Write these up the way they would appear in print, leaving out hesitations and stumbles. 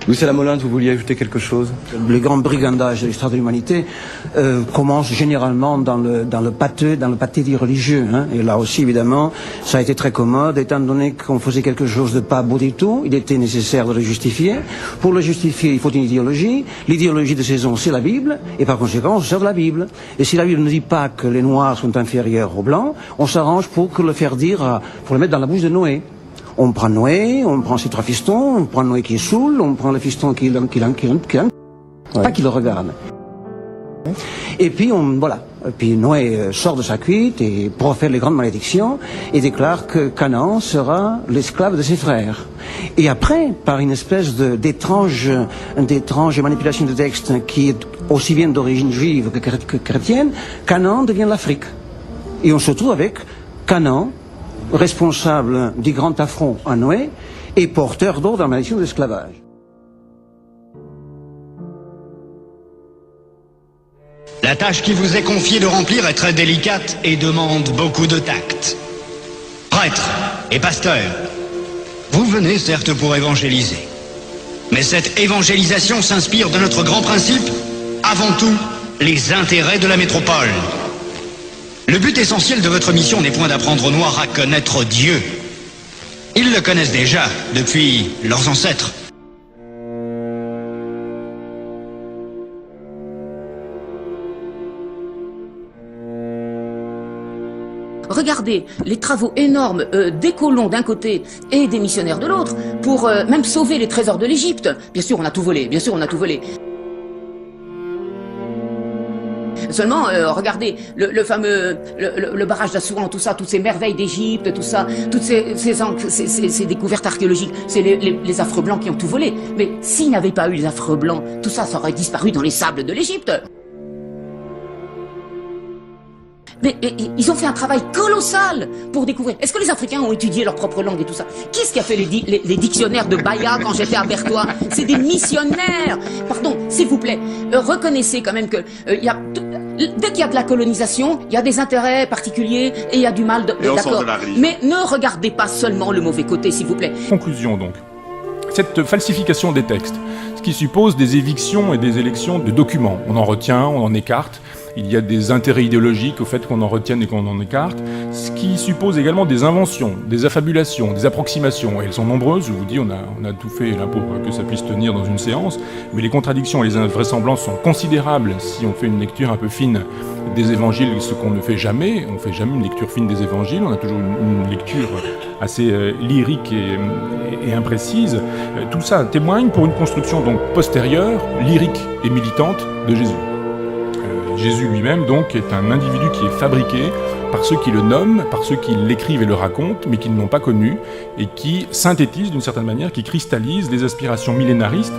Louis Salamolin, vous vouliez ajouter quelque chose? Les grands brigandages de l'histoire de l'humanité commencent généralement dans le pâté dit religieux. Hein. Et là aussi, évidemment, ça a été très commode, étant donné qu'on faisait quelque chose de pas beau du tout, il était nécessaire de le justifier. Pour le justifier, il faut une idéologie. L'idéologie de saison, c'est la Bible, et par conséquent, on se sert de la Bible. Et si la Bible ne dit pas que les Noirs sont inférieurs aux Blancs, on s'arrange pour le faire dire, pour le mettre dans la bouche de Noé. On prend Noé, on prend ses 3 fistons, on prend Noé qui est saoul, on prend le fiston qui pas qui le regarde. Et puis puis Noé sort de sa cuite et profère les grandes malédictions et déclare que Canaan sera l'esclave de ses frères. Et après, par une espèce d'étrange manipulation de texte qui est aussi bien d'origine juive que chrétienne, Canaan devient l'Afrique. Et on se trouve avec Canaan, responsable du grand affront à Noé et porteur d'ordre dans la malédiction de l'esclavage. La tâche qui vous est confiée de remplir est très délicate et demande beaucoup de tact. Prêtres et pasteurs, vous venez certes pour évangéliser. Mais cette évangélisation s'inspire de notre grand principe, avant tout, les intérêts de la métropole. Le but essentiel de votre mission n'est point d'apprendre aux Noirs à connaître Dieu. Ils le connaissent déjà depuis leurs ancêtres. Regardez les travaux énormes des colons d'un côté et des missionnaires de l'autre pour même sauver les trésors de l'Égypte. Bien sûr, on a tout volé, bien sûr, on a tout volé. Seulement, regardez, le fameux, le barrage d'Assouan, tout ça, toutes ces merveilles d'Égypte, tout ça, toutes ces découvertes archéologiques, c'est les affreux blancs qui ont tout volé. Mais s'il n'y avait pas eu les affreux blancs, tout ça, ça aurait disparu dans les sables de l'Égypte. Mais ils ont fait un travail colossal pour découvrir. Est-ce que les Africains ont étudié leur propre langue et tout ça? Qui est-ce qui a fait les dictionnaires de Baya quand j'étais à Berthois? C'est des missionnaires. Pardon, s'il vous plaît, reconnaissez quand même que dès qu'il y a de la colonisation, il y a des intérêts particuliers et il y a du mal. D'accord. Mais ne regardez pas seulement le mauvais côté, s'il vous plaît. Conclusion donc. Cette falsification des textes, ce qui suppose des évictions et des élections de documents. On en retient, on en écarte. Il y a des intérêts idéologiques au fait qu'on en retienne et qu'on en écarte, ce qui suppose également des inventions, des affabulations, des approximations. Et elles sont nombreuses, je vous dis, on a tout fait là pour que ça puisse tenir dans une séance, mais les contradictions et les invraisemblances sont considérables si on fait une lecture un peu fine des évangiles, ce qu'on ne fait jamais. On ne fait jamais une lecture fine des évangiles, on a toujours une lecture assez lyrique et imprécise. Tout ça témoigne pour une construction donc postérieure, lyrique et militante de Jésus. Jésus lui-même, donc, est un individu qui est fabriqué par ceux qui le nomment, par ceux qui l'écrivent et le racontent, mais qui ne l'ont pas connu, et qui synthétise d'une certaine manière, qui cristallise les aspirations millénaristes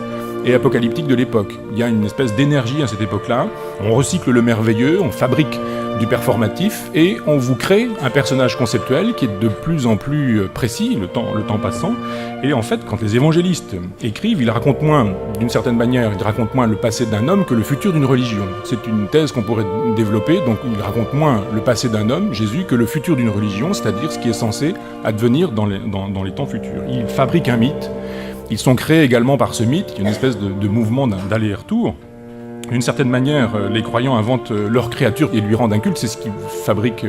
et apocalyptiques de l'époque. Il y a une espèce d'énergie à cette époque-là, on recycle le merveilleux, on fabrique du performatif, et on vous crée un personnage conceptuel qui est de plus en plus précis, le temps passant. Et en fait, quand les évangélistes écrivent, ils racontent moins, d'une certaine manière, ils racontent moins le passé d'un homme que le futur d'une religion. C'est une thèse qu'on pourrait développer, donc ils racontent moins le passé d'un homme, Jésus, que le futur d'une religion, c'est-à-dire ce qui est censé advenir dans les temps futurs. Ils fabriquent un mythe, ils sont créés également par ce mythe, il y a une espèce de mouvement d'aller-retour. D'une certaine manière, les croyants inventent leur créature et lui rendent un culte, c'est ce qui fabrique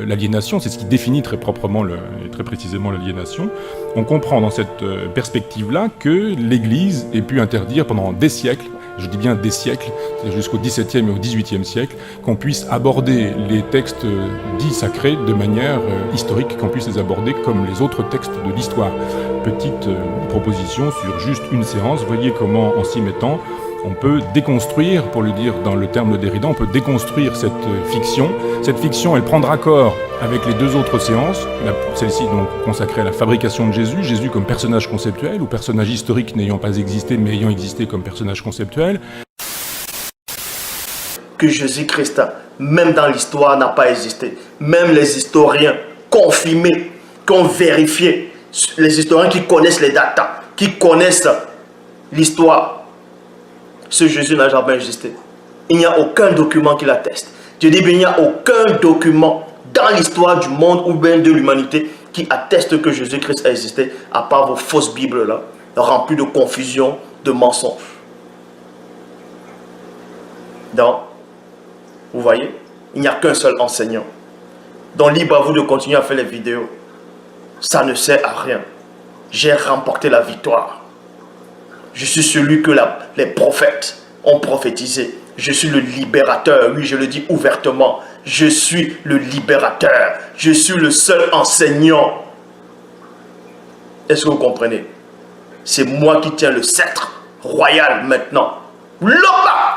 l'aliénation, c'est ce qui définit très proprement et très précisément l'aliénation. On comprend dans cette perspective-là que l'Église ait pu interdire pendant des siècles, je dis bien des siècles, c'est jusqu'au XVIIe et au XVIIIe siècle, qu'on puisse aborder les textes dits sacrés de manière historique, qu'on puisse les aborder comme les autres textes de l'histoire. Petite proposition sur juste une séance, voyez comment en s'y mettant, on peut déconstruire, pour le dire dans le terme de Derrida, on peut déconstruire cette fiction. Cette fiction, elle prendra corps avec les deux autres séances, celle-ci donc consacrée à la fabrication de Jésus, Jésus comme personnage conceptuel, ou personnage historique n'ayant pas existé, mais ayant existé comme personnage conceptuel. Que Jésus-Christ, même dans l'histoire, n'a pas existé. Même les historiens confirmés, qui ont vérifié, les historiens qui connaissent les dates, qui connaissent l'histoire, ce Jésus n'a jamais existé. Il n'y a aucun document qui l'atteste. Je dis bien, il n'y a aucun document dans l'histoire du monde ou bien de l'humanité qui atteste que Jésus-Christ a existé, à part vos fausses Bibles là, remplies de confusion, de mensonges. Donc, vous voyez, il n'y a qu'un seul enseignant. Donc, libre à vous de continuer à faire les vidéos. Ça ne sert à rien. J'ai remporté la victoire. Je suis celui que les prophètes ont prophétisé. Je suis le libérateur. Oui, je le dis ouvertement. Je suis le libérateur. Je suis le seul enseignant. Est-ce que vous comprenez? C'est moi qui tiens le sceptre royal maintenant. Lopa!